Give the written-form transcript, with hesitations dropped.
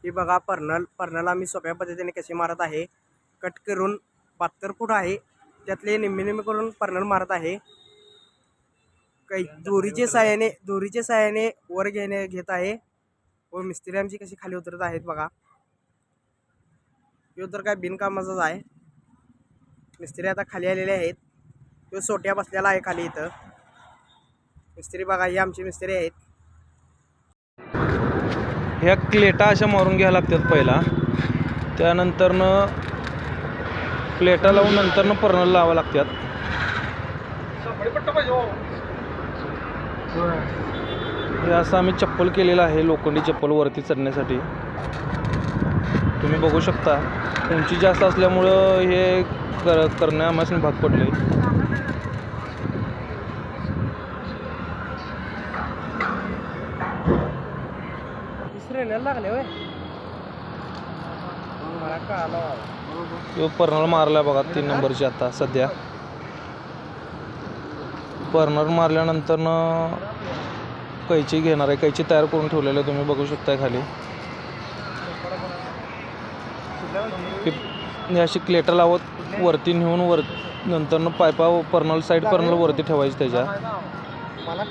ही बघा पर्नल आम्ही सोप्या पद्धतीने कशी मारत आहे. कट करून 72 फूट आहे त्यातले निम्मे करून पर्नल मारत आहे. काही दोरीच्या साहाय्याने वर घेत आहे व मिस्त्री आमची कशी खाली उतरत आहेत बघा. हे तर काय बिनकामाचाच आहे. मिस्त्री आता खाली आलेले आहेत. तो सोट्या बसलेला आहे खाली इथं. मिस्त्री बघा, हे आमचे मिस्त्री आहेत. ह्या क्लेटा अशा मारून घ्यायला लागतात पहिला, त्यानंतरनं प्लेटा लावून नंतरनं पर्नल लावा लागतात. हे असं आम्ही चप्पल केलेलं आहे, लोखंडी चप्पल वरती चढण्यासाठी. तुम्ही बघू शकता उंची जास्त असल्यामुळं हे करणे आम्हाला भाग पडले. लागले होय. मला तो पर्नल मारला बघा 3 नंबरची. आता सध्या पर्नल मारल्यानंतरनं कैची घेणार आहे. कैची तयार करून ठेवलेलं तुम्ही बघू शकताय खाली. अशी क्लेटर लावत वरती नेऊन नंतरनं पायपा पर्नल साईड पर्नल वरती ठेवायची त्याच्या. मला